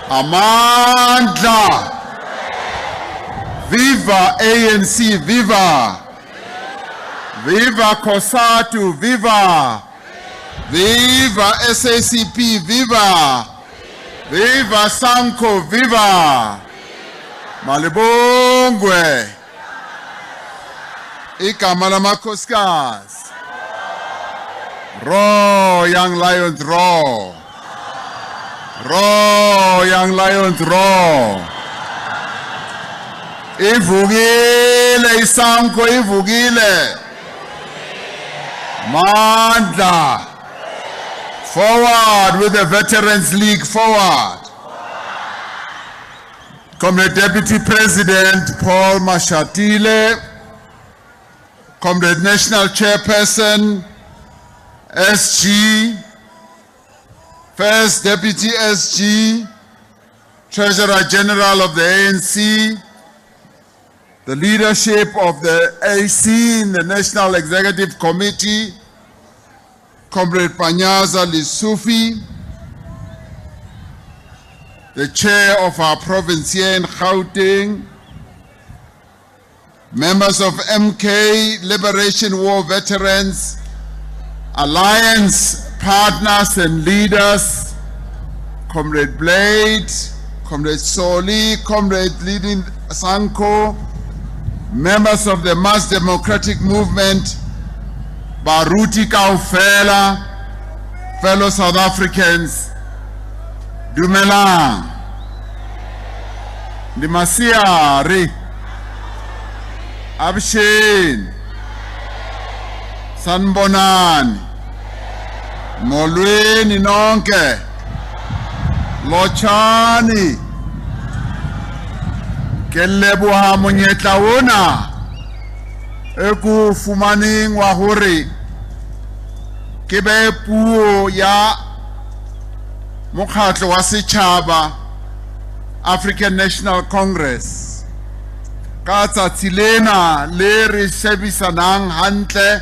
Amandla. Viva ANC, viva. Viva COSATU, viva. Viva SACP, viva. Viva Sanko, viva. Malibongwe. Igama lamakhosikazi. Roar, young lions, roar. Roar, young lions, roar. Ivugile isanko, ivugile. Mandla. Forward with the Veterans League, forward. Comrade Deputy President Paul Mashatile, Comrade National Chairperson SG, First Deputy SG, Treasurer General of the ANC, the leadership of the AC in the National Executive Committee, Comrade Panyaza Lisufi, the chair of our province here in Gauteng, members of MK, Liberation War Veterans, Alliance partners and leaders, Comrade Blade, Comrade Soli, Comrade Leading Sanko, members of the Mass Democratic Movement, Baruti Kaufela, fellow South Africans, Dumelang, Dimasiari, Abshin, Sanbonani, Molweni nonke, Lochani, Kellebuha monyetla wona, ekufumaning wa hore, kebe puo ya mokgatlo wa setšhaba African National Congress ka tsatsi lena le re shebisanang hantle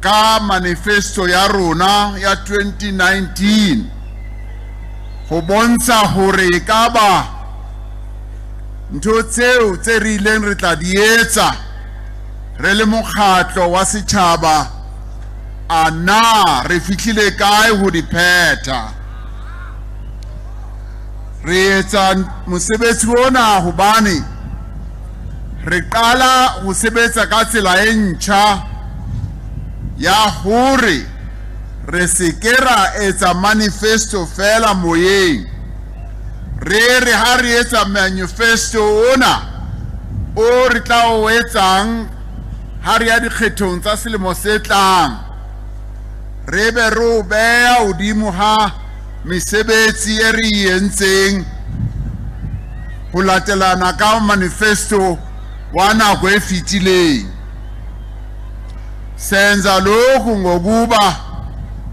ka manifesto ya rona ya 2019 go bontsha hore ka ba ntho tseo tse re ileng re tla di etsa re le mokgatlo wa setšhaba ana re fihlile kae ho di pheta re etsa mosebetsi ona hobane re qala ho sebetsa ka tsela e ntjha ya hore re sekera etsa manifesto fela moyeng re ha re etsa manifesto ona o re tla o etsang ha re ya dikgethong tsa selemo se tlang re be ro bea hodimo ha mesebetsi e re entseng ho latelana ka manifesto wa nako e fetileng. Senza lokhu ngokuba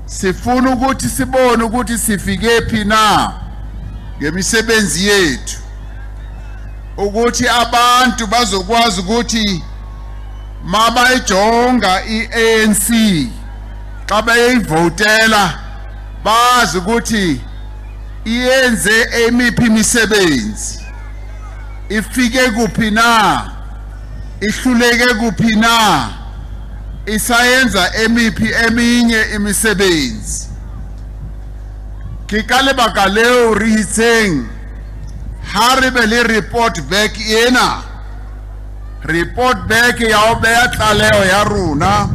sifuna ukuthi sibone ukuthi sifike phi na ngemisebenzi yethu, ukuthi abantu bazokwazi ukuthi mabayijonga i-ANC xa beyivotela bazi ukuthi iyenze emiphi imisebenzi, ifike kuphi na, ihluleke kuphi na, isayenza emiphi eminye imisebenzi. Ke ka lebaka leo re itseng ha re be le report back ena, report back ya ho beha tlaleho ya rona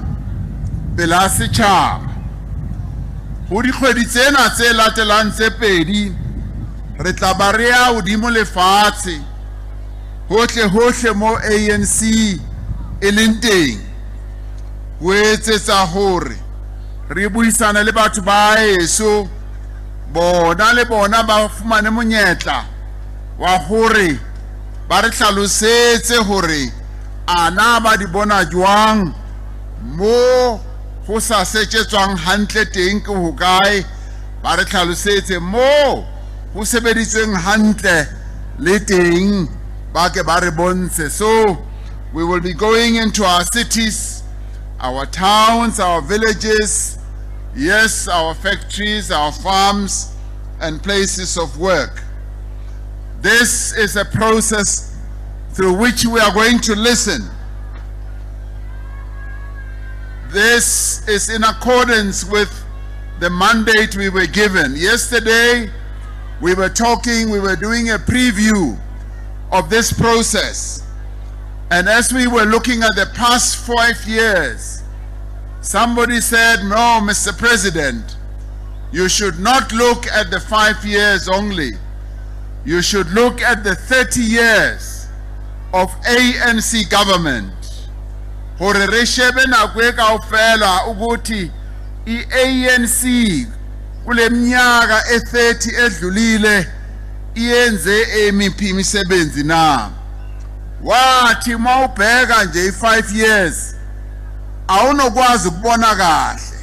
pela setjhaba. Ho dikgwedi tsena tse latelang tse pedi re tla ba re ya hodimo lefatshe hohle mo ANC e leng teng ho etsetsa hore re buisane le batho ba heso, bona le bona ba fumane monyetla wa hore ba re hlalosetse hore ana ba di bona jwang mo ho sa setjetswang hantle teng ke hokae, ba re hlalosetse mo ho sebeditsweng hantle le teng ba ke ba re bontshe. So we will be going into our cities, our towns, our villages, yes, our factories, our farms, and places of work. This is a process through which we are going to listen. This is in accordance with the mandate we were given. Yesterday, we were doing a preview of this process. And as we were looking at the past 5 years, somebody said, no, Mr. President, you should not look at the 5 years only. You should look at the 30 years of ANC government. Hore re shebe nako e kaofela ukuthi i-ANC kule minyaka e-30 edlulile iyenze emiphi imisebenzi na. Wathi mawubheka nje i-5 years awunokwazi ukubona kahle,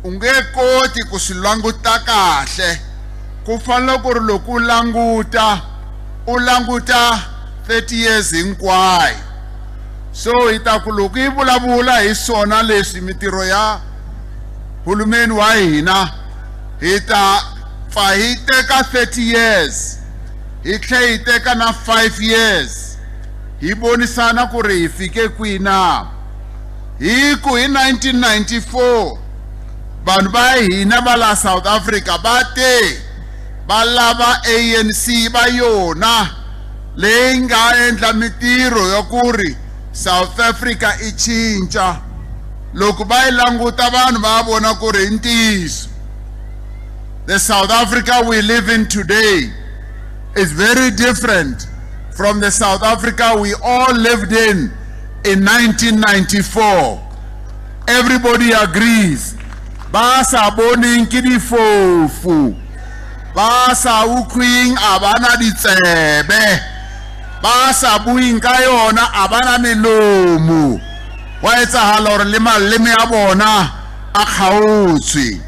ungekoti kusilanguta kahle, kufanele ku ri loko ulanguta 30 years hinkwayo. So ita ku loko yi vulavula hi swona leswi mitiro ya hulumeni wa hina hi ta fa hi teka 30 years hi tlhe hi teka na 5 years hi vonisana ku ri hi fike kwina. Hi ku hi 1994 vanhu va hina va la South Africa va te va lava ANC va yona leyi nga endla mitiro ya ku ri South Africa i cinca. Loko va yi languta vanhu va vona ku ri ntiyiso. The South Africa we live in today is very different from the South Africa we all lived in 1994. Everybody agrees. Basa boni nkidi fofu. Basa ukwing abana ditsebe. Basa buing kayona abana milomu. Wa etsahala hore le maleme a bona a kgaotswe.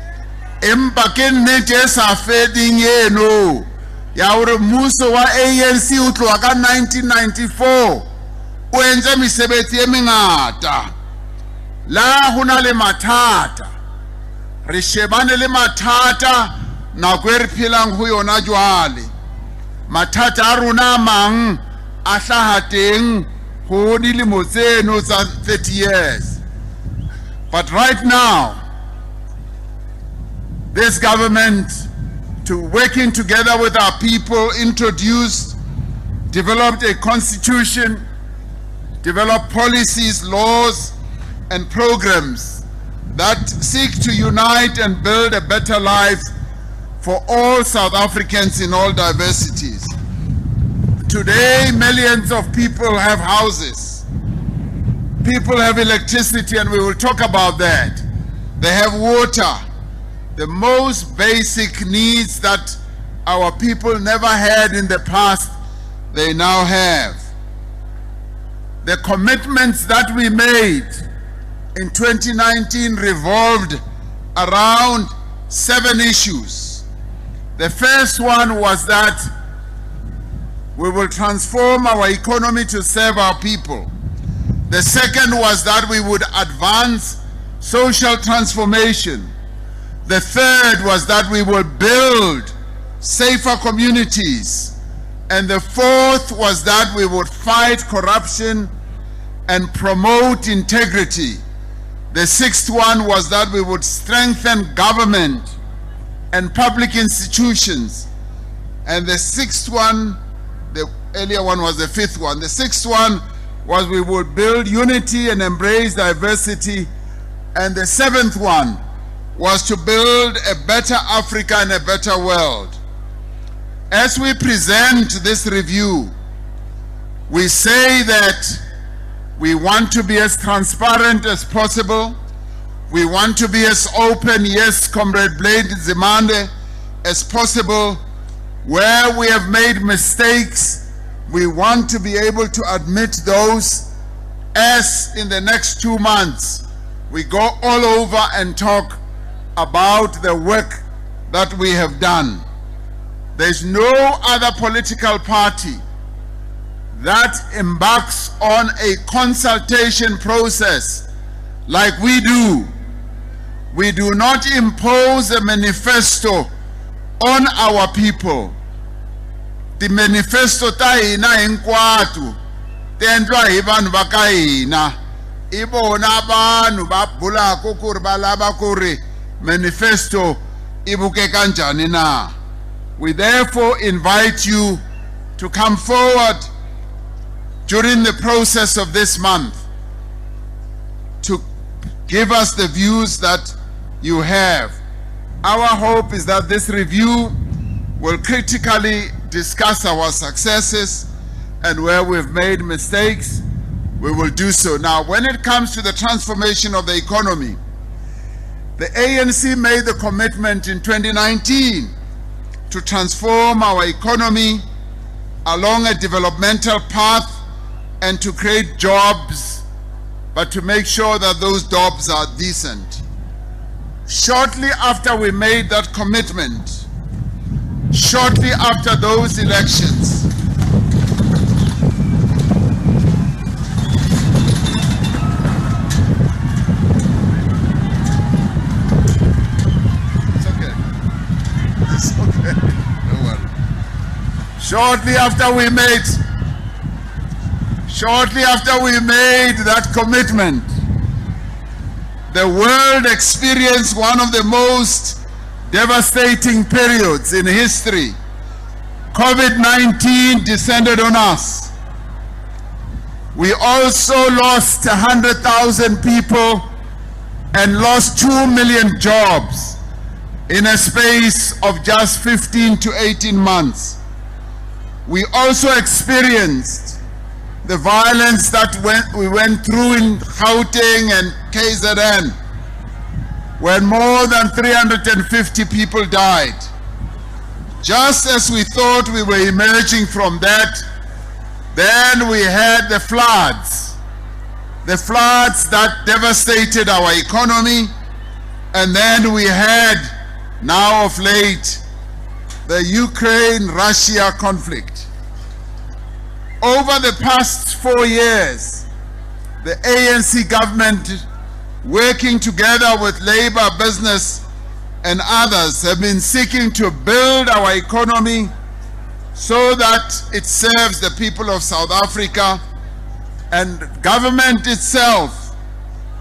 Empa ke nnete e sa feding eno ya hore mmuso wa ANC o tloha ka 1994 o entse mesebetsi e mengata. La hona le mathata, re shebane le mathata nako e re phelang ho yona jwale. Mathata a rona mang a hlaha teng ho dilemo tseno tsa 30 years. But right now, this government, working together with our people, developed a constitution, developed policies, laws, and programs that seek to unite and build a better life for all South Africans in all diversities. Today, millions of people have houses. People have electricity, and we will talk about that. They have water. the most basic needs that our people never had in the past, they now have. The commitments that we made in 2019 revolved around 7 issues. The first one was that we will transform our economy to serve our people. The second was that we would advance social transformation. The third was that we will build safer communities. And the fourth was that we would fight corruption and promote integrity. The sixth one was that we would strengthen government and public institutions. And the sixth one, the earlier one was the fifth one. The sixth one was we would build unity and embrace diversity. And the seventh one was to build a better Africa and a better world. As we present this review, we say that we want to be as transparent as possible. We want to be as open, yes, Comrade Blade Zimande, as possible. Where we have made mistakes, we want to be able to admit those, as in the next 2 months, we go all over and talk about the work that we have done. There's no other political party that embarks on a consultation process like we do. We do not impose a manifesto on our people. The manifesto taina inkwatu tendwa ibantu bakaina ibona abantu babhula kokuri balaba kuri manifesto ibuke kanjani na. We therefore invite you to come forward during the process of this month to give us the views that you have. Our hope is that this review will critically discuss our successes, and where we've made mistakes, we will do so. Now, when it comes to the transformation of the economy, the ANC made the commitment in 2019 to transform our economy along a developmental path and to create jobs, but to make sure that those jobs are decent. Shortly after we made that commitment, shortly after those elections, Shortly after we made that commitment, the world experienced one of the most devastating periods in history. COVID-19 descended on us. We also lost 100,000 people and lost 2 million jobs in a space of just 15 to 18 months. We also experienced the violence that we went through in Gauteng and KZN, when more than 350 people died. Just as we thought we were emerging from that, then we had the floods that devastated our economy, and then we had, now of late, the Ukraine-Russia conflict. Over the past 4 years, the ANC government, working together with labor, business, and others, have been seeking to build our economy so that it serves the people of South Africa, and government itself,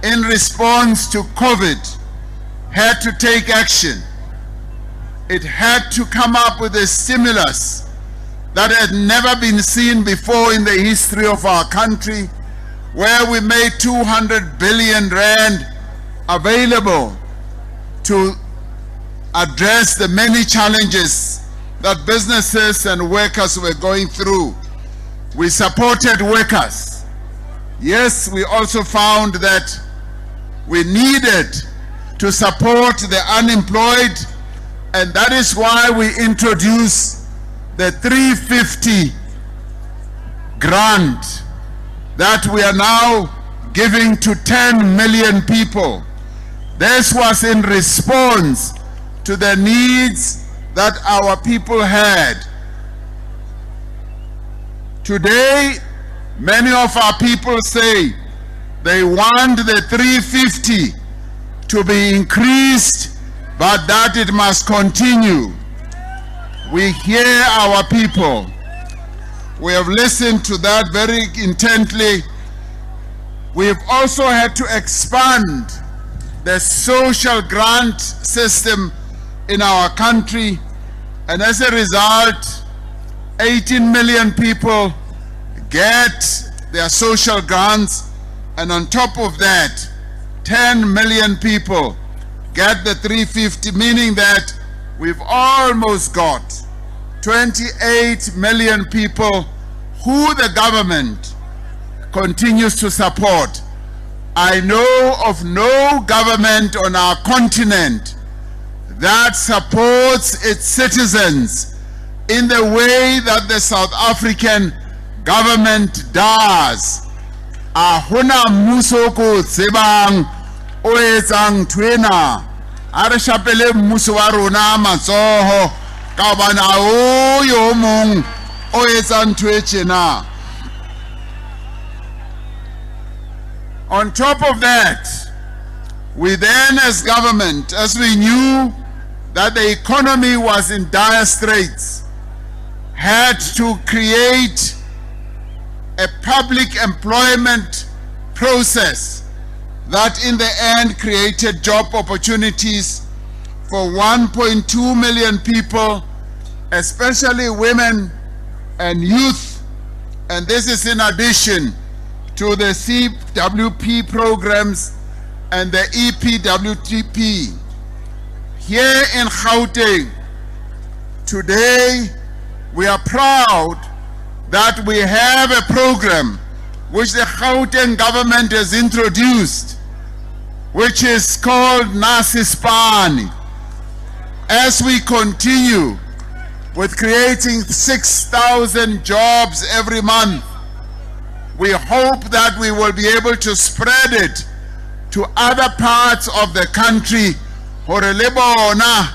in response to COVID, had to take action. It had to come up with a stimulus that had never been seen before in the history of our country, where we made 200 billion rand available to address the many challenges that businesses and workers were going through. We supported workers. Yes, we also found that we needed to support the unemployed, and that is why we introduce the 350 grant that we are now giving to 10 million people. This was in response to the needs that our people had. Today, many of our people say they want the 350 to be increased, but that it must continue. We hear our people. We have listened to that very intently. We've also had to expand the social grant system in our country, and as a result, 18 million people get their social grants, and on top of that, 10 million people get the 350, meaning that we've almost got 28 million people who the government continues to support. I know of no government on our continent that supports its citizens in the way that the South African government does. Ahuna mmuso ko tsebang o etsang twena a re shapele mmuso wa rona matsoho ka bana o yo mong o etsang twetjena. On top of that, we then as government, as we knew that the economy was in dire straits, had to create a public employment process that in the end created job opportunities for 1.2 million people, especially women and youth, and this is in addition to the CWP programs and the EPWTP. Here in Gauteng, today we are proud that we have a program which the Gauteng government has introduced, which is called Nasisipani. As we continue with creating 6,000 jobs every month, we hope that we will be able to spread it to other parts of the country. Hore le bona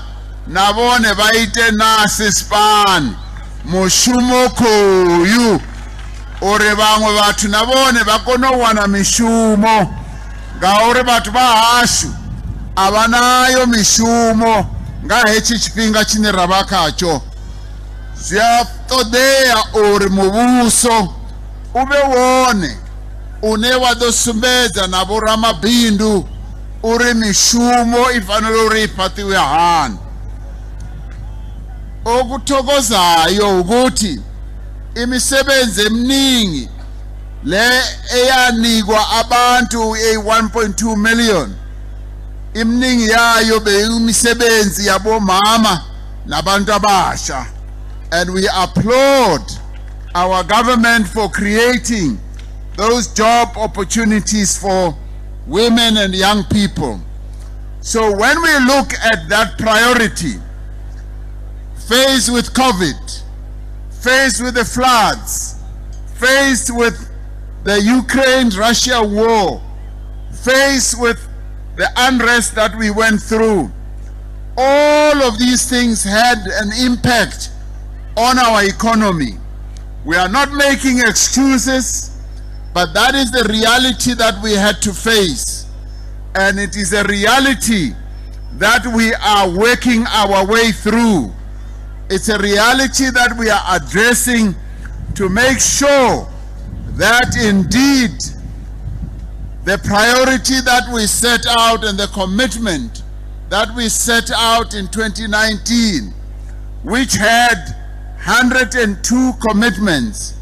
na bone ba ite Nasisipani mushumo koyu ore bangwe bathu na bone ba kono wana mishumo nga ore bathu ba hashu abanayo mishumo nga hechi chipinga chine rabakacho ziyatodea ore mubuso ube wone une wadosumbedza na boramabindu uri mishumo ifanele uri iphathiwe hani. Okuthokozayo ukuthi imisebenzi eminingi le eyanikwa abantu 1.2 million, iminingi yayo beyimisebenzi yabomama nabantu abasha, and we applaud our government for creating those job opportunities for women and young people. So when we look at that priority, faced with COVID, faced with the floods, faced with the Ukraine-Russia war, faced with the unrest that we went through, all of these things had an impact on our economy. We are not making excuses, but that is the reality that we had to face. And it is a reality that we are working our way through. It's a reality that we are addressing to make sure that indeed the priority that we set out and the commitment that we set out in 2019, which had 102 commitments,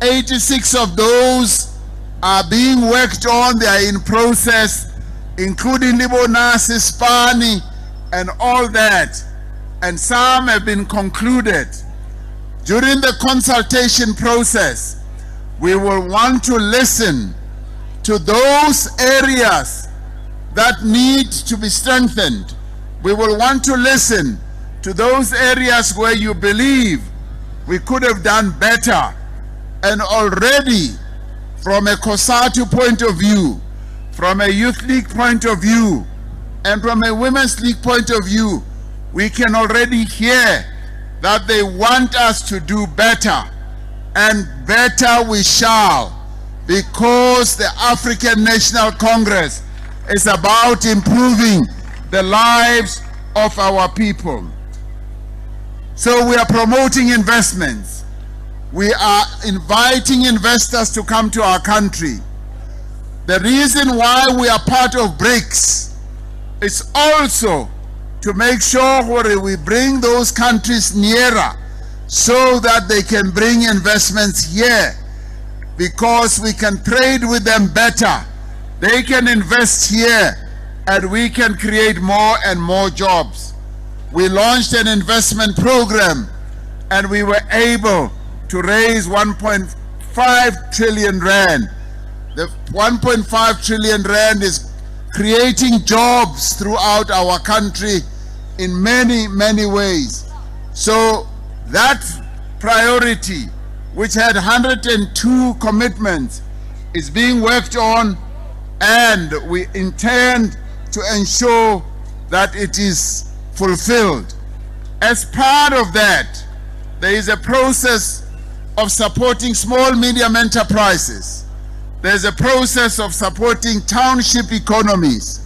86 of those are being worked on, they are in process, including Nasisipani and all that, and some have been concluded. During the consultation process, we will want to listen to those areas that need to be strengthened. We will want to listen to those areas where you believe we could have done better. And already, from a COSATU point of view, from a Youth League point of view, and from a Women's League point of view, we can already hear that they want us to do better, and better we shall, because the African National Congress is about improving the lives of our people. So we are promoting investments. We are inviting investors to come to our country. The reason why we are part of BRICS is also to make sure we bring those countries nearer so that they can bring investments here, because we can trade with them better. They can invest here and we can create more and more jobs. We launched an investment program and we were able to raise 1.5 trillion rand. The 1.5 trillion rand is creating jobs throughout our country in many, many ways. So that priority, which had 102 commitments, is being worked on, and we intend to ensure that it is fulfilled. As part of that, there is a process of supporting small medium enterprises. There's a process of supporting township economies.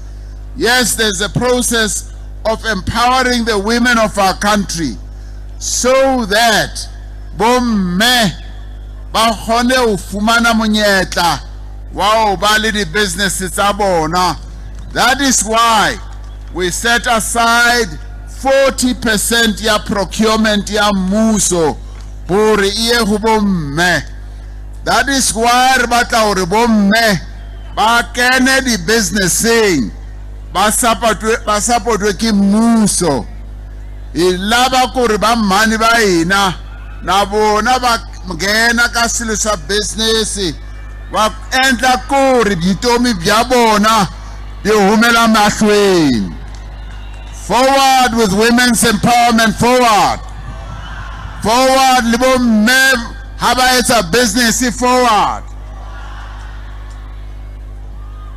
Yes, there's a process of empowering the women of our country so that bomme ba kgone ho fumana monyetla wa ho ba le di-businesses tsa bona. That is why we set aside 40% ya procurement ya mmuso hore iye ho bomme. That is why re batla hore bomme ba kene di-businessing, ba support-we ke mmuso. E laba kore ba mane ba ena na bona ba ngena ka selo sa business, ba endla kore ditomi bya bona di humela mahlweni. Forward with women's empowerment, forward. Forward, le bomme ha ba etsa business, forward.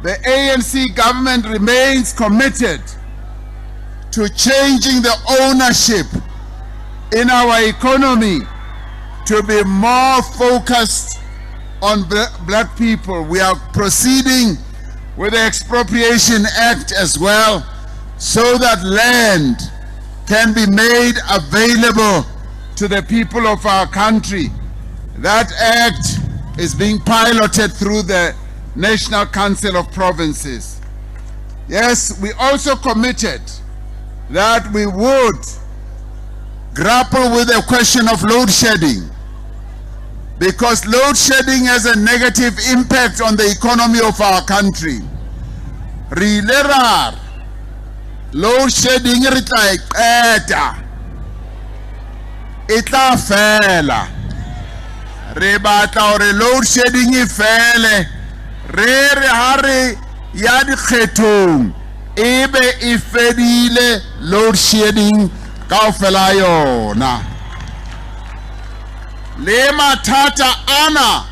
The ANC government remains committed to changing the ownership in our economy to be more focused on black people. We are proceeding with the Expropriation Act as well, so that land can be made available to the people of our country. That act is being piloted through the National Council of Provinces. Yes, we also committed that we would grapple with the question of load shedding, because load shedding has a negative impact on the economy of our country. Rilerar load shedding re tla iqeda, itla fela. Re batla hore load shedding e fele, re ha re ya dikgethong ebe e fedile load shedding kaofela yona. Le mathata ana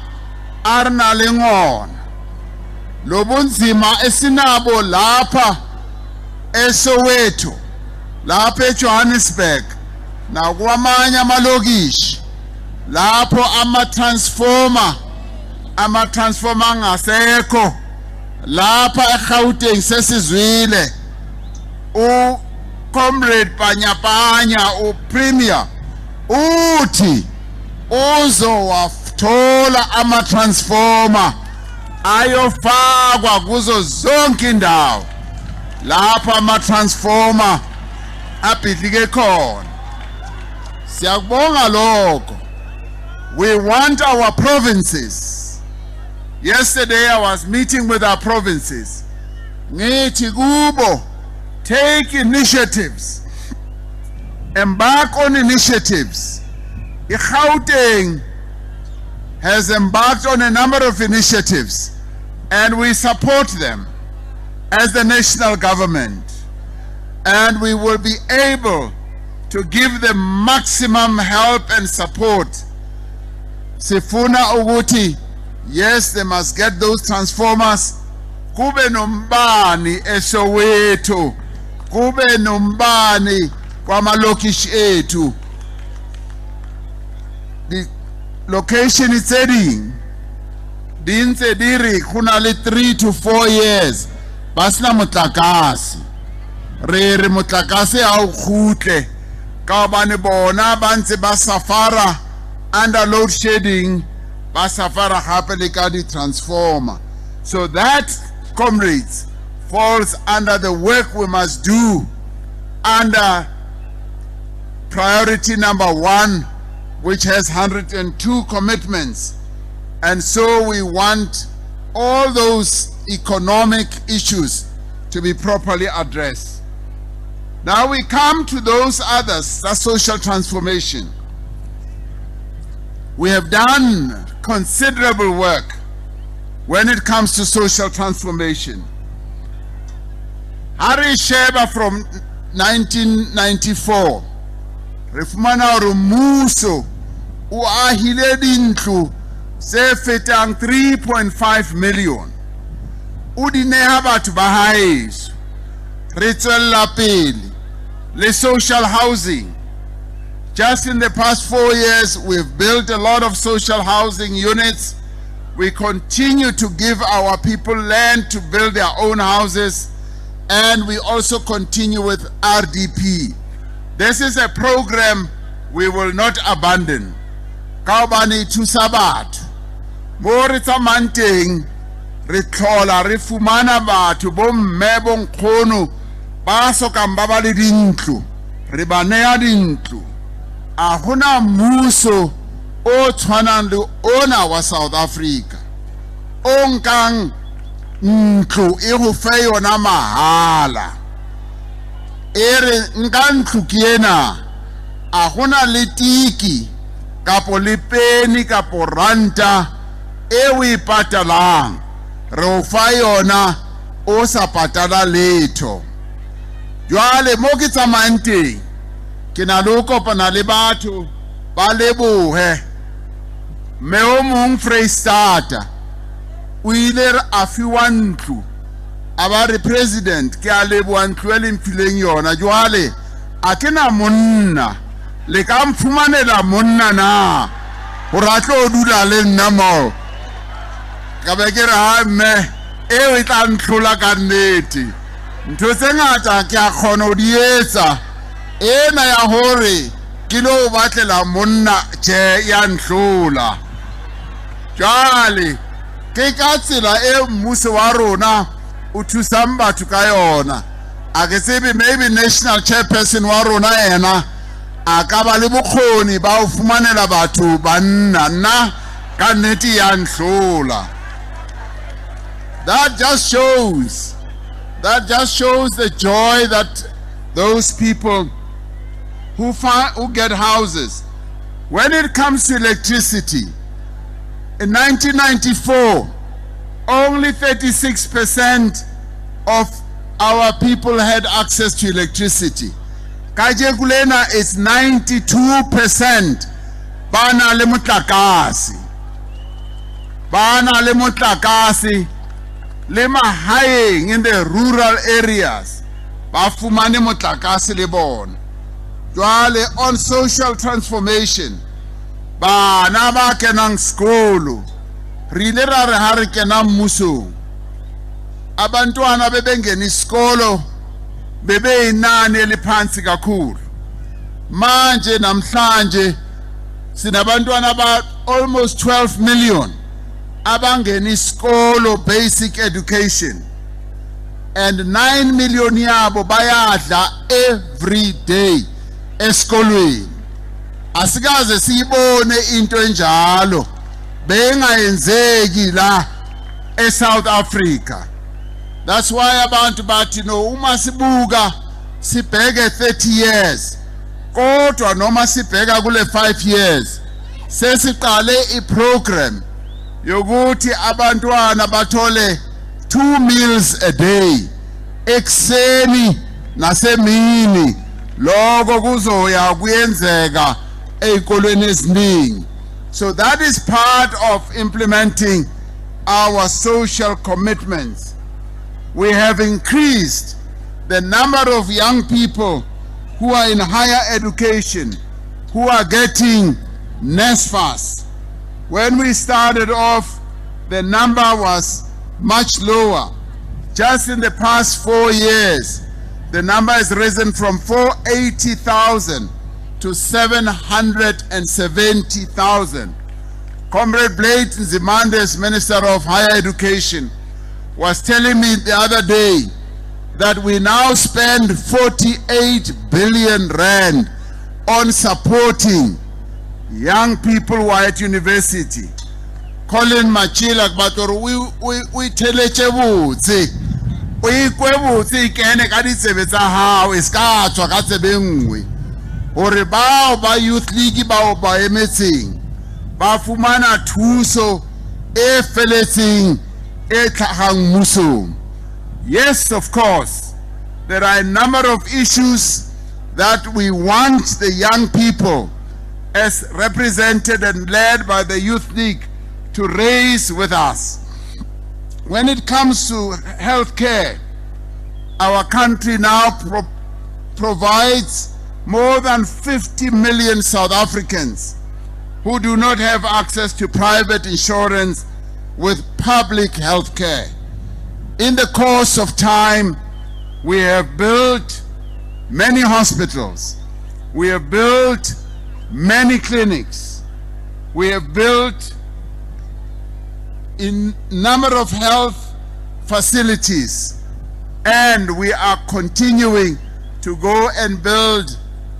a re na le ngona, lobunzima esinabo lapha eSoweto, lapha eJohannesburg nakwamanye amalokishi, lapho ama-transformer ngasekho, lapha eGauteng sesizwile uComrade Panyapanya uPremier uthi uzowathola ama-transformer ayofakwa kuzo zonke indawo lapha ama-transformer abhidlike khona. Siyakubonga lokho. We want our provinces. Yesterday I was meeting with our provinces. Ngithi kubo, take initiatives, embark on initiatives. Gauteng has embarked on a number of initiatives and we support them. as the national government, and we will be able to give them maximum help and support. Sifuna ukuthi, yes, they must get those transformers. Kube nombani eSoweto, kube nombani kwamalokishi ethu. The location is setting. Dinse diri kunali 3 to 4 years. Basna mutlakasi. Re mutlakasi au khutle. Kabani bona banse basafara under load shedding. Basafara happily kadi transformer. So that, comrades, falls under the work we must do under priority number 1, which has 102 commitments. And so we want all those economic issues to be properly addressed. Now we come to those others, the social transformation. We have done considerable work when it comes to social transformation. Harry Sheba from 1994, Refumana Rumuso, uahile dintlu, se fetang 3.5 million. Udineha batu bahais, ritual lapeli, le social housing. Just in the past 4 years, we've built a lot of social housing units. We continue to give our people land to build their own houses, and we also continue with RDP. This is a program we will not abandon. Kaubani tusabat. Morita manting, rithola, rifumana batu, bom mebong kono, baso kambabali dintlu, ribanea dintlu. Ahuna muso o twanandu ona wa South Africa. Onkang ntlu ihufeyo na mahala. Ere nkantlu kiena. Ahuna litiki kapo lipeni kapo ranta ewi patalang. Rofayo na osa patala leto. Jwale mokita mante. Kinaluko panalibatu balebuhe meo mung Freistata uiler afiwantlu abari president ke alebu antlu elimfileng yona jwale akena munna le ka mfumanela munna na uratlo dula le namo ka bekere ha me e o tla ntlhola ka nnete ntho tse ngata ke a khona o dietsa ena ya hore kilo batlela monna je ya ntlhola jale ke ka tsela e mmuso wa rona o thusang batho ka yona a ke tsebe maybe national chairperson wa rona ena a ka ba le bokgoni ba o fumanela batho banna nna ka nnete ya ntlhola. That just shows the joy that those people who get houses. When it comes to electricity, in 1994, only 36% of our people had access to electricity. Kajekulena is 92%. Bana le mutlakasi. Bana le mutlakasi. Le mahaeng in the rural areas. Bafumane mutlakasi le bona. Jwale on social transformation, bana ba kenang skolo, rile ra re ha re kenang mmusong, abantwana bebengena isikolo bebe inani eliphansi kakhulu. Manje namhlanje sinabantwana ba almost 12 million abangena isikolo basic education, and 9 million yabo bayadla every day eskolweni. Asikaze siyibone into enjalo bengayenzeki la eSouth Africa. That's why abantu bathi no uma sibuka sibheke 30 years kodwa noma sibheka kule 5 years sesiqale iprogram yokuthi abantwana bathole 2 meals a day ekseni nasemini lokho kuzoya kuyenzeka ezikolweni eziningi. So that is part of implementing our social commitments. We have increased the number of young people who are in higher education, who are getting NSFAS. When we started off, the number was much lower. Just in the past 4 years, the number has risen from 480,000 to 770,000. Comrade Blade Nzimande's Minister of Higher Education was telling me the other day that we now spend 48 billion rand on supporting young who are at university. Colin Machila Bator, we tell each other, we kene ka ditsebe tsa hao iska tswa ka tsebengwe hore bao ba youth league bao ba emetseng ba fumana thuso e feletseng e tlhagang mmusong. Yes, of course, there are a number of issues that we want the young people, as represented and led by the Youth League, to raise with us. When it comes to health care, our country now provides more than 50 million South Africans who do not have access to private insurance with public health care. In the course of time, we have built many hospitals, we have built many clinics, we have built a number of health facilities, and we are continuing to go and build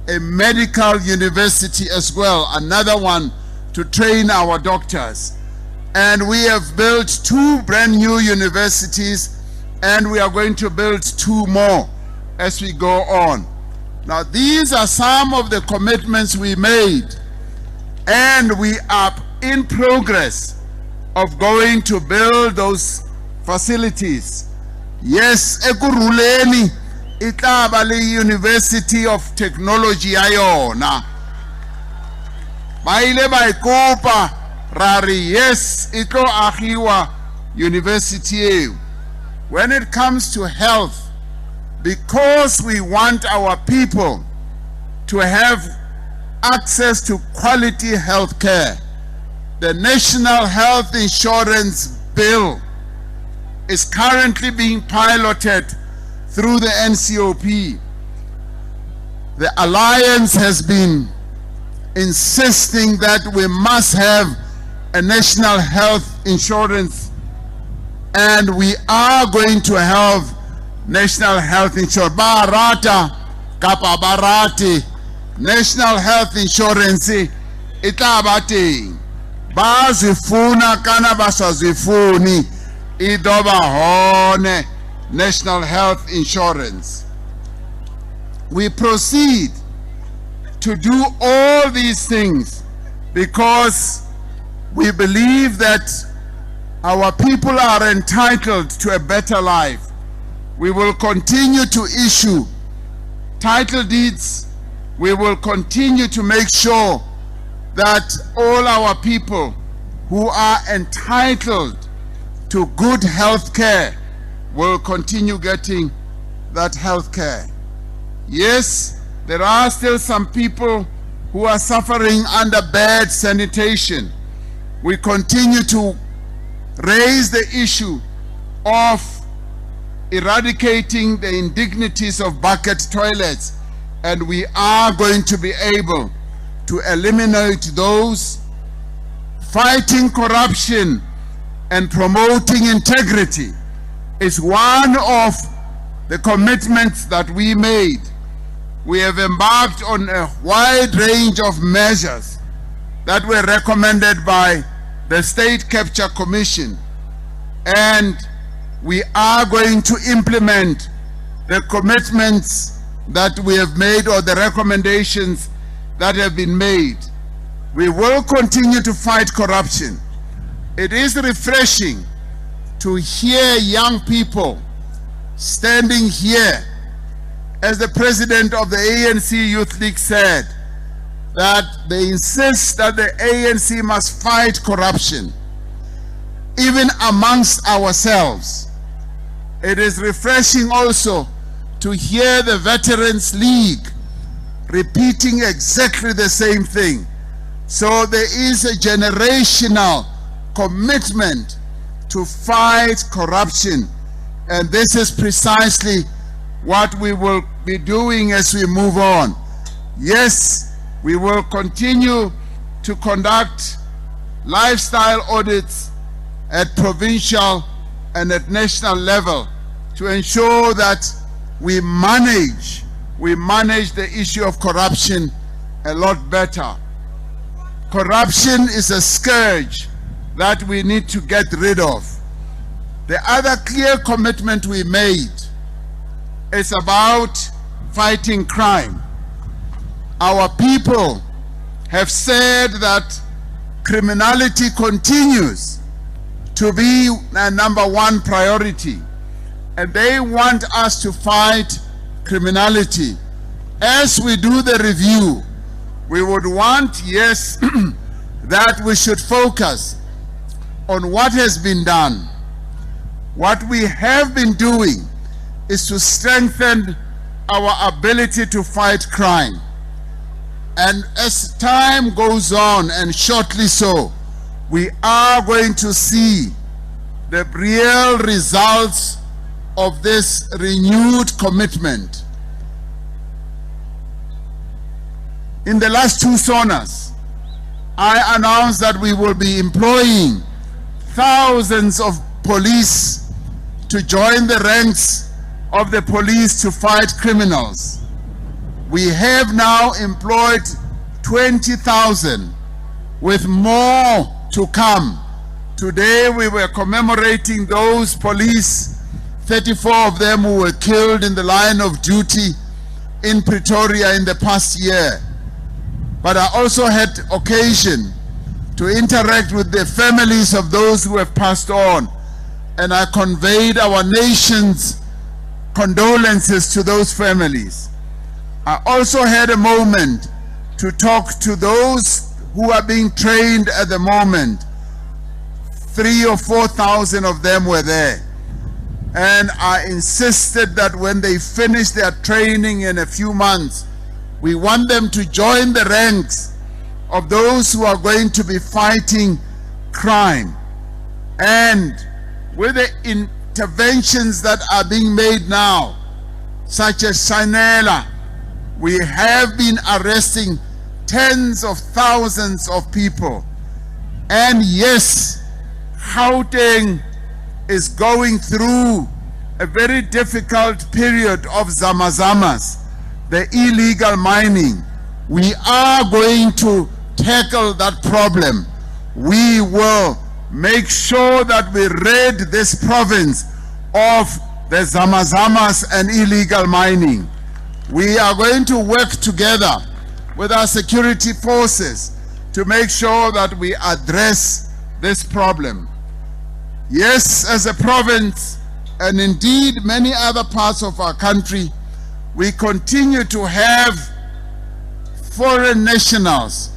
a medical university as well, another one to train our doctors. And we have built 2 brand new universities, and we are going to build 2 more as we go on. Now, these are some of the commitments we made, and we are in progress of going to build those facilities. Yes, ekuruleni itaba le University of Technology ayona. Baile baikopa rari, yes, itlo ahiwa university. When it comes to health, because we want our people to have access to quality health care, the National Health Insurance Bill is currently being piloted through the NCOP. The Alliance has been insisting that we must have a national health insurance, and we are going to have national health insurance. Barata kapa barati, national health insurance itabati. Bazifuna kana basazifuni idoba hone national health insurance. We proceed to do all these things because we believe that our people are entitled to a better life. We will continue to issue title deeds. We will continue to make sure that all our people who are entitled to good health care will continue getting that health care. Yes, there are still some people who are suffering under bad sanitation. We continue to raise the issue of eradicating the indignities of bucket toilets, and we are going to be able to eliminate those. Fighting corruption and promoting integrity is one of the commitments that we made. We have embarked on a wide range of measures that were recommended by the State Capture Commission, and we are going to implement the commitments that we have made, or the recommendations that have been made. We will continue to fight corruption. It is refreshing to hear young people standing here as the president of the ANC Youth League said, that they insist that the ANC must fight corruption, even amongst ourselves. It is refreshing also to hear the Veterans League repeating exactly the same thing. So there is a generational commitment to fight corruption, and this is precisely what we will be doing as we move on. Yes, we will continue to conduct lifestyle audits at provincial and at national level to ensure that we manage the issue of corruption a lot better. Corruption is a scourge that we need to get rid of. The other clear commitment we made is about fighting crime. Our people have said that criminality continues to be a #1 priority, and they want us to fight criminality. As we do the review, we would want, yes, that we should focus on what has been done. What we have been doing is to strengthen our ability to fight crime. And as time goes on, and shortly so, we are going to see the real results of this renewed commitment. In the last 2 SONAs, I announced that we will be employing thousands of police to join the ranks of the police to fight criminals. We have now employed 20,000, with more to come. Today we were commemorating those police, 34 of them who were killed in the line of duty in Pretoria in the past year. But I also had occasion to interact with the families of those who have passed on, and I conveyed our nation's condolences to those families. I also had a moment to talk to those who are being trained at the moment. 3,000 or 4,000 of them were there. And I insisted that when they finish their training in a few months, we want them to join the ranks of those who are going to be fighting crime. And with the interventions that are being made now, such as Shanela, we have been arresting tens of thousands of people. And yes, Gauteng is going through a very difficult period of zamazamas, the illegal mining. We are going to tackle that problem. We will make sure that we rid this province of the zamazamas and illegal mining. We are going to work together with our security forces to make sure that we address this problem. Yes, as a province, and indeed many other parts of our country, we continue to have foreign nationals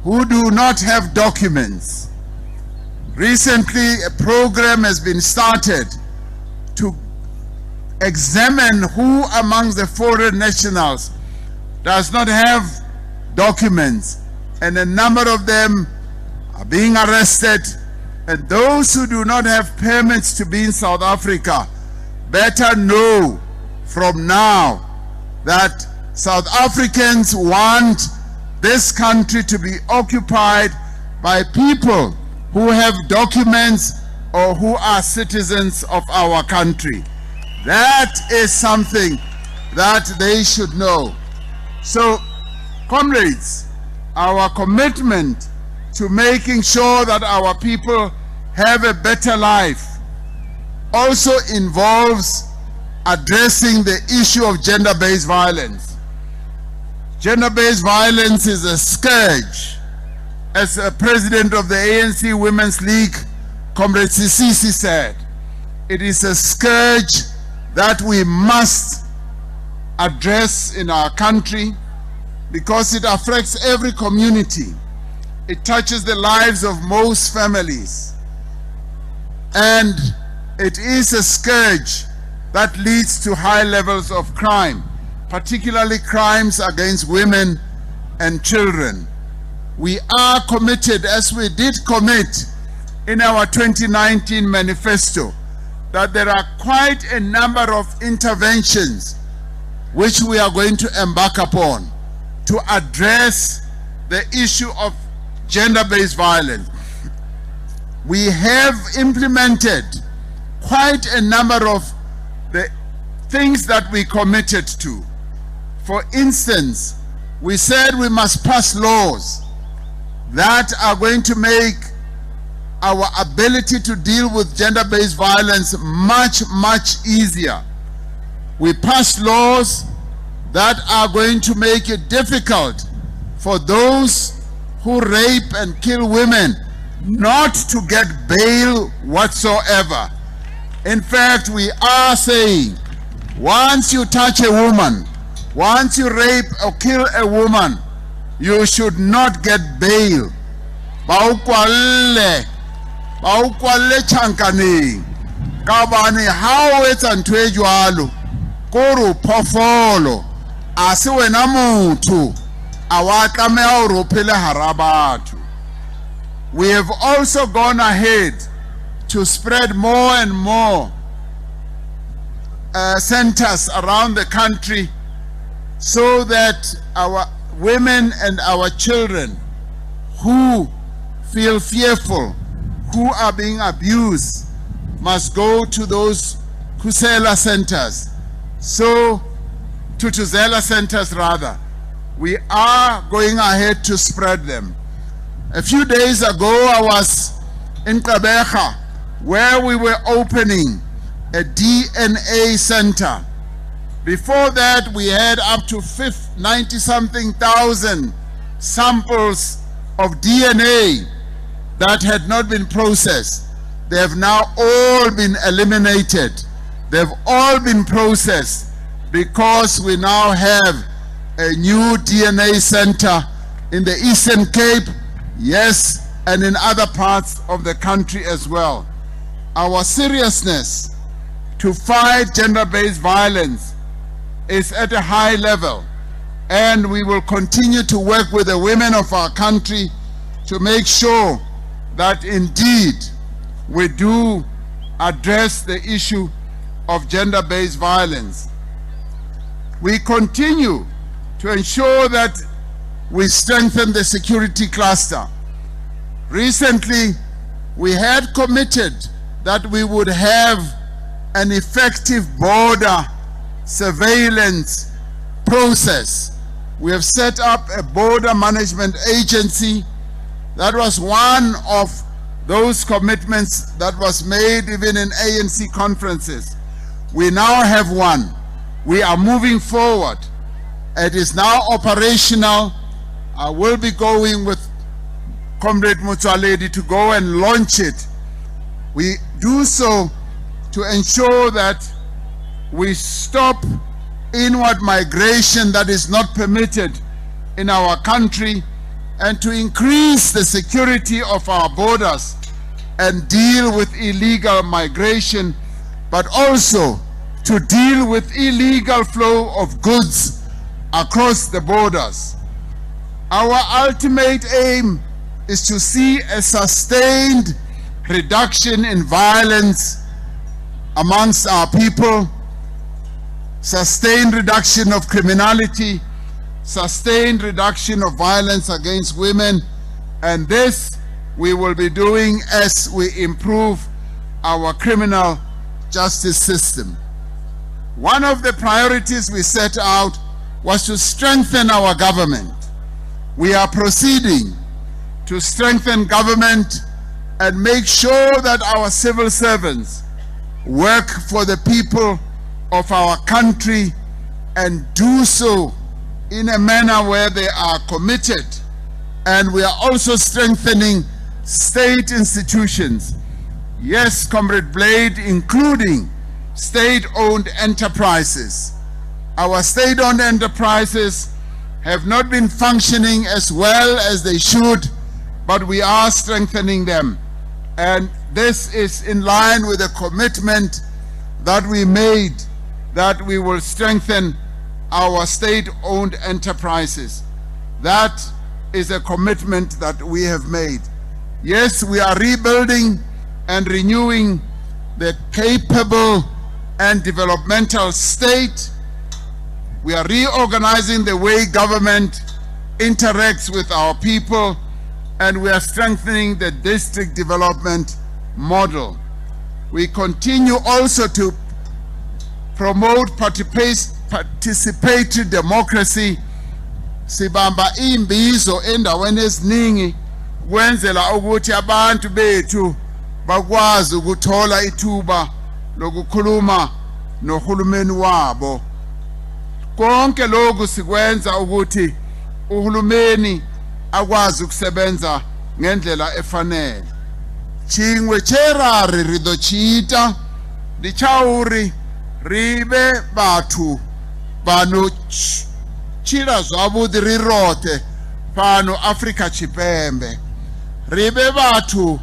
who do not have documents. Recently, a program has been started to examine who amongst the foreign nationals does not have documents, and a number of them are being arrested. And those who do not have permits to be in South Africa better know from now that South Africans want this country to be occupied by people who have documents or who are citizens of our country. That is something that they should know. So, comrades, our commitment to making sure that our people have a better life also involves addressing the issue of gender-based violence. Gender-based violence is a scourge. As a president of the ANC Women's League, Comrade Sisisi said, it is a scourge that we must address in our country because it affects every community. It touches the lives of most families. And it is a scourge that leads to high levels of crime, particularly crimes against women and children. We are committed, as we did commit in our 2019 manifesto, that there are quite a number of interventions which we are going to embark upon to address the issue of gender-based violence. We have implemented quite a number of the things that we committed to. For instance, we said we must pass laws that are going to make our ability to deal with gender-based violence much, much easier. We passed laws that are going to make it difficult for those who rape and kill women not to get bail whatsoever. In fact, we are saying, once you touch a woman, once you rape or kill a woman, you should not get bail. Baukwale chankani. Kabani how it's antwe jwalo. Kuru pofolo. Asiwe na mutu. Awakame auropele harabatu. We have also gone ahead to spread more and more centers around the country so that our women and our children who feel fearful, who are being abused, must go to those Kusela centers. So, to Tuzela centers rather. We are going ahead to spread them. A few days ago, I was in Kabeja, where we were opening a DNA center. Before that, we had up to 90-something thousand samples of DNA that had not been processed. They have now all been eliminated. They've all been processed because we now have a new DNA center in the Eastern Cape, yes, and in other parts of the country as well. Our seriousness to fight gender-based violence is at a high level, and we will continue to work with the women of our country to make sure that indeed we do address the issue of gender-based violence. We continue to ensure that we strengthen the security cluster. Recently, we had committed that we would have an effective border surveillance process. We have set up a border management agency. That was one of those commitments that was made even in ANC conferences. We now have one. We are moving forward. It is now operational. I will be going with Comrade Mutsaledi to go and launch it. We do so to ensure that we stop inward migration that is not permitted in our country, and to increase the security of our borders and deal with illegal migration, but also to deal with illegal flow of goods across the borders. Our ultimate aim is to see a sustained reduction in violence amongst our people, sustained reduction of criminality, sustained reduction of violence against women, and this we will be doing as we improve our criminal justice system. One of the priorities we set out was to strengthen our government. We are proceeding to strengthen government and make sure that our civil servants work for the people of our country and do so in a manner where they are committed. And we are also strengthening state institutions. Yes, Comrade Blade, including state-owned enterprises. Our state-owned enterprises have not been functioning as well as they should, but we are strengthening them. And this is in line with the commitment that we made that we will strengthen our state-owned enterprises. That is a commitment that we have made. Yes, we are rebuilding and renewing the capable and developmental state. We are reorganizing the way government interacts with our people, and we are strengthening the district development model. We continue also to promote participatory democracy. Sibamba imbizo endaweni eziningi kwenzela ukuthi abantu bethu bakwazi ukuthola ithuba lokukhuluma nohulumeni wabo. Konke lokhu sikwenza ukuthi uhulumeni akwazi ukusebenza ngendlela efanele. Chingwe cherari ridochita lichauri ribe bathu bano chira zwavhuḓi ri roṱhe fhano Afrika Tshipembe, ribe bathu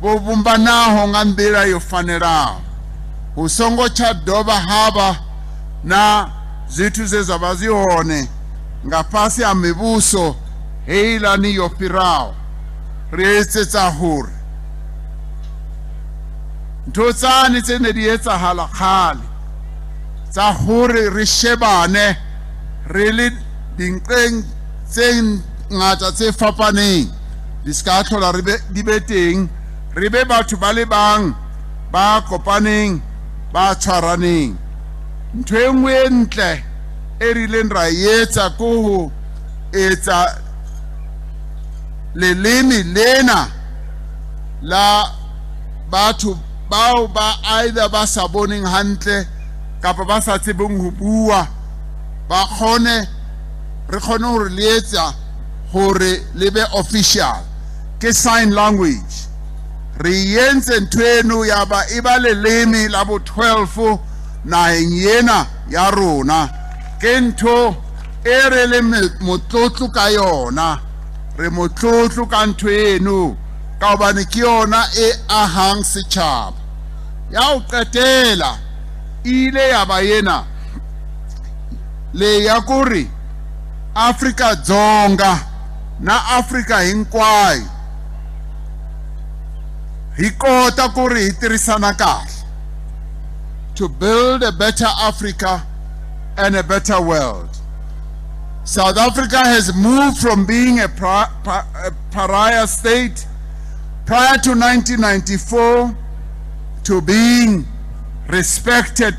vho vhumbanaho nga nḓila yo fanelaho, hu songo tsha dovha havha na zwithu zwe zwa vha zwi hone nga fhasi ha mivhuso heilani yo fhiraho. Ri etsetsa hore ntho tsane tsene di etsahala kgale tsa hore re shebane re le dinqeng tse ngata tse fapaneng di ska tlhola di be teng, re be batho ba le bang ba kopaneng ba tshwaraneng. Ntho e nngwe e ntle e rileng ra etsa ko ho etsa leleme lena la batho bao ba either ba sa boneng hantle kapa ba sa tsebeng ho bua, ba re kgone hore le etsa hore le be official ke sign language. Re entse ntho eno ya ba e ba leleme la bo 12 naheng yena ya rona, ke ntho e re le motlotlo ka yona. Re motlotlo ka ntho eno ka hobane ke yona e ahang setjhaba. Ya ho qetela ile ya ba yena le ya kuri Afrika Dzonga na Afrika hinkwayo hi kota kuri hi tirhisana kahle to build a better Africa and a better world. South Africa has moved from being a pariah state prior to 1994 to being respected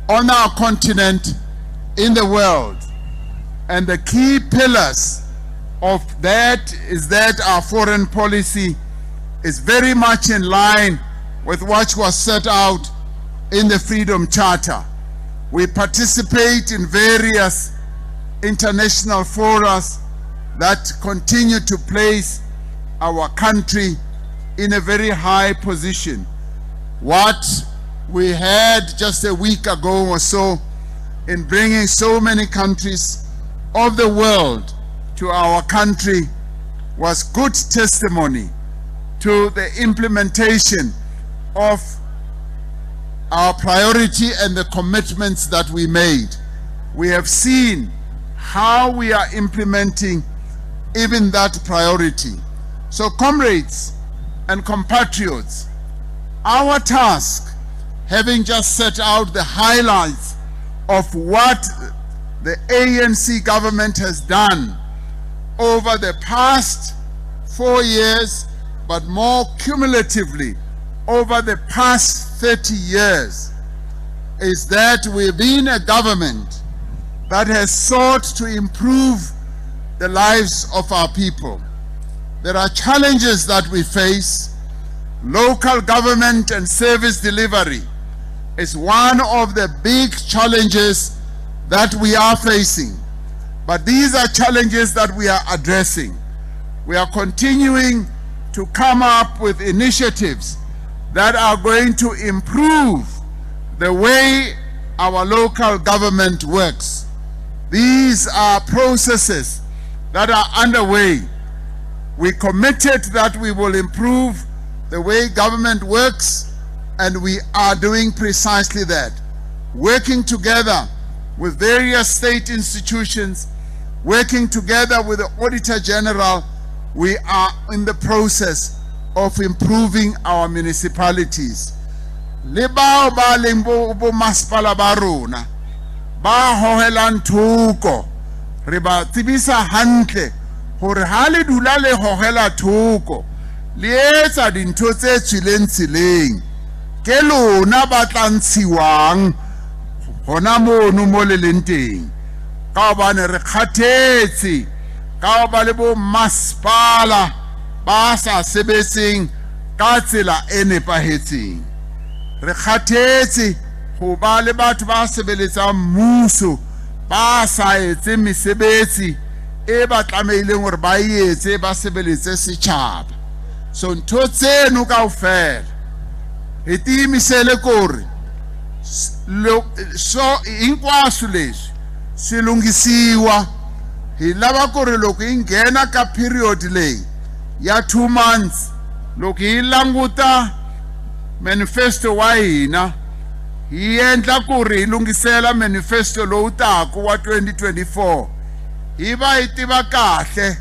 on our continent, in the world. And the key pillars of that is that our foreign policy is very much in line with what was set out in the Freedom Charter. We participate in various international forums that continue to place our country in a very high position. What we had just a week ago or so in bringing so many countries of the world to our country was good testimony to the implementation of our priority and the commitments that we made. We have seen how we are implementing even that priority. So comrades and compatriots, our task, having just set out the highlights of what the ANC government has done over the past 4 years, but more cumulatively over the past 30 years, is that we've been a government that has sought to improve the lives of our people. There are challenges that we face. Local government and service delivery is one of the big challenges that we are facing. But these are challenges that we are addressing. We are continuing to come up with initiatives that are going to improve the way our local government works. These are processes that are underway. We committed that we will improve the way government works, and we are doing precisely that. Working together with various state institutions, working together with the Auditor General, we are in the process of improving our municipalities. Le bao ba leng bo masepala ba rona ba hohelang thoko, re ba tsebisa hantle hore ha le dula le hohela thoko le etsa dintho tse tswileng tseleng, ke lona ba tla ntshiwang hona mono mo le leng teng. Ka hobane re kgathetse ka ba le bo masepala ba sa sebetseng ka tsela e nepahetseng. Re kgathetse ho ba le batho ba sebeletsang mmuso ba sa etse mesebetsi e ba tlameileng hore ba etse, ba sebeletse setjhaba. So ntho tseno kaofela re tiimisele kore so hinkwaso leswi swi lunghisiwa. Hi lava ku ri loko hi nghena ka period leyi ya 2 months, loko hi languta manifesto wa hina, hi endla ku ri hi lungisela manifesto lowu taku wa 2024, hi va hi tiva kahle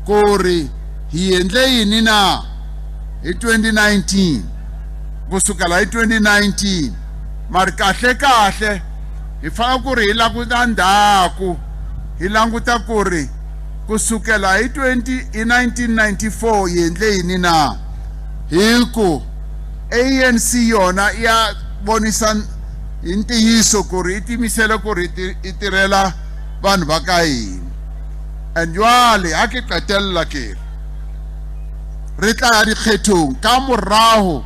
ku ri hi endle yini na hi 2019 kusukela hi 2019. Mari kahle hi fana ku ri hi languta ndhaku, hi languta ku ri kusukela hi 1994 hi endle yini na. Hi ku ANC yona ya vonisa hi ntiyiso ku ri itimisela ku ri itirela vanhu va ka hina. And jwale ha ke qetella ke re tla dikgethong ka moraho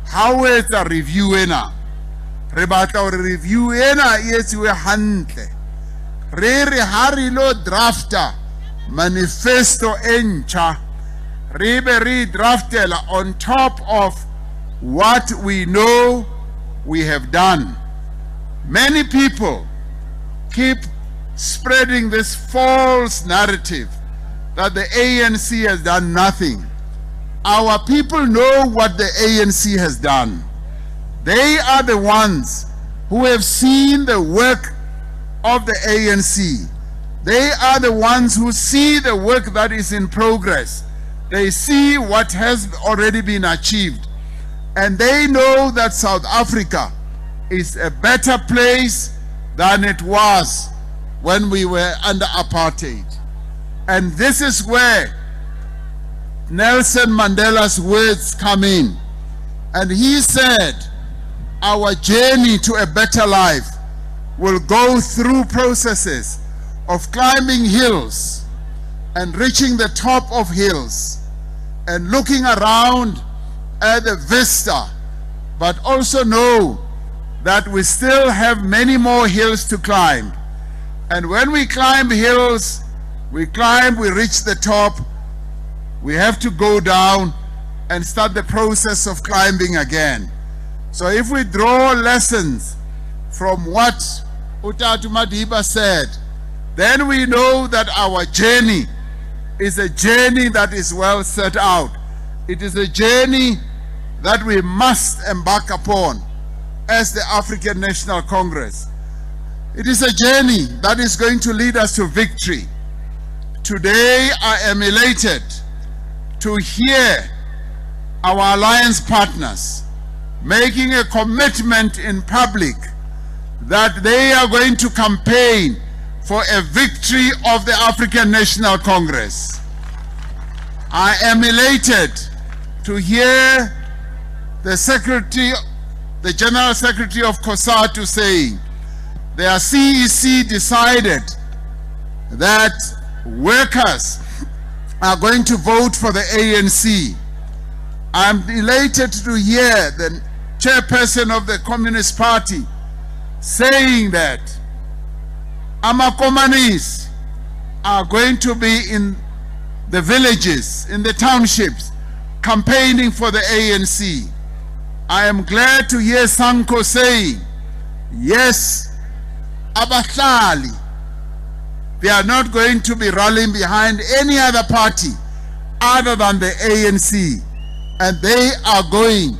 ha o etsa review ena, re batla hore review ena e etsiwe hantle, re ha re lo drafta manifesto e ntjha, re be re draftela on top of what we know we have done. Many people keep spreading this false narrative that the ANC has done nothing. Our people know what the ANC has done. They are the ones who have seen the work of the ANC. They are the ones who see the work that is in progress. They see what has already been achieved. And they know that South Africa is a better place than it was when we were under apartheid. And this is where Nelson Mandela's words come in. And he said, our journey to a better life will go through processes of climbing hills and reaching the top of hills and looking around at the vista, but also know that we still have many more hills to climb. And when we climb hills, we reach the top, we have to go down and start the process of climbing again. So if we draw lessons from what Utatu Madiba said, then we know that our journey is a journey that is well set out. It is a journey that we must embark upon as the African National Congress. It is a journey that is going to lead us to victory. Today I am elated to hear our alliance partners making a commitment in public that they are going to campaign for a victory of the African National Congress. I am elated to hear the General Secretary of COSATU saying their CEC decided that workers are going to vote for the ANC. I'm elated to hear the chairperson of the Communist Party saying that Amakomanis are going to be in the villages, in the townships, campaigning for the ANC. I am glad to hear Sanko saying yes, abahlali, they are not going to be rallying behind any other party other than the ANC, and they are going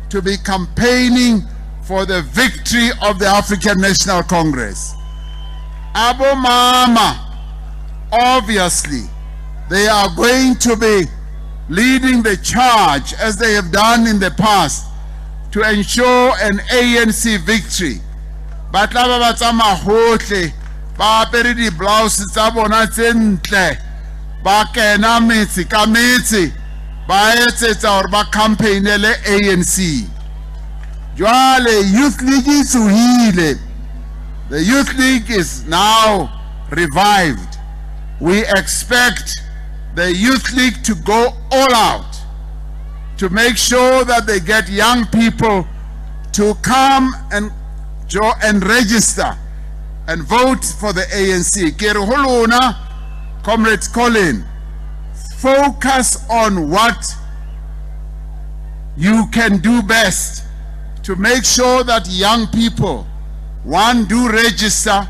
to be campaigning for the victory of the African National Congress. Abo Mama, obviously, they are going to be leading the charge, as they have done in the past, to ensure an ANC victory. But laba ba tsama hohle ba apere di blouse tsa bona tse ntle ba kena metsi ka metsi ba etsetsa hore ba campaignele ANC. Jwale Youth League is uhile. The Youth League is now revived. We expect the Youth League to go all out to make sure that they get young people to come and register and vote for the ANC. Ke re ho lona, Comrade Colin, focus on what you can do best to make sure that young people, one, do register,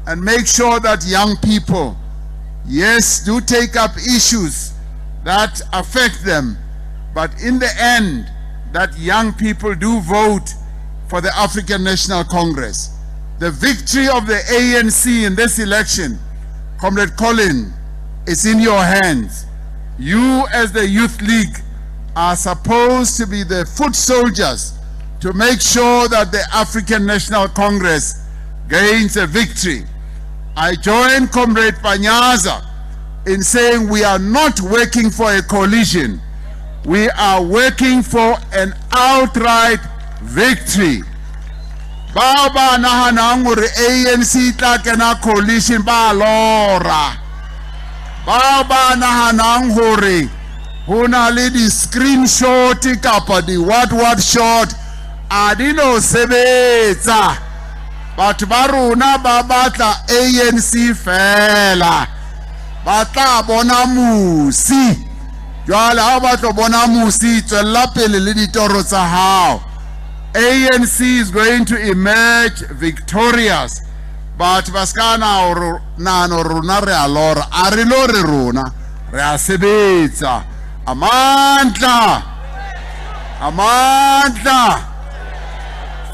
and make sure that young people, yes, do take up issues that affect them, but in the end, that young people do vote for the African National Congress. The victory of the ANC in this election, Comrade Colin, is in your hands. You, as the Youth League, are supposed to be the foot soldiers to make sure that the African National Congress gains a victory. I join Comrade Panyaza in saying we are not working for a coalition. We are working for an outright victory. Baba nahanang hore ANC tla kena coalition ba lora. Baba nahanang hore ho na le di screenshot kapa di what shot a di no sebetsa. Batho ba rona ba batla ANC fela. Ba tla bona musi. Jwale ha ba tlo bona musi tswela pele le ditoro tsa hao. ANC is going to emerge victorious, but baskana or nano runa re alora arilore runa re asebetsa amandla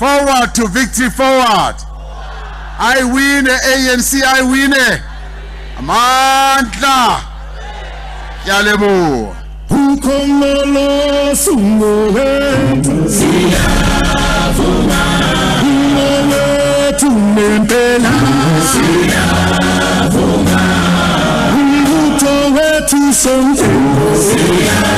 forward to victory, forward. I win ANC, I win amandla yalebo Ukomolo sungowetu siyavuma Umowetu nempela siyavuma Umbuto wetu sonke siyavuma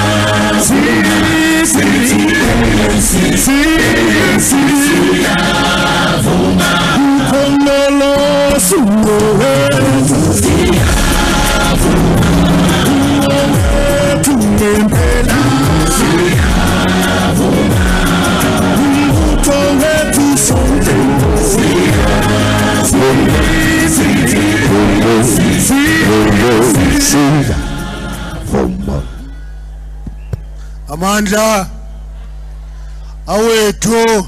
Ukomolo sungowetu siyavuma Amandla awethu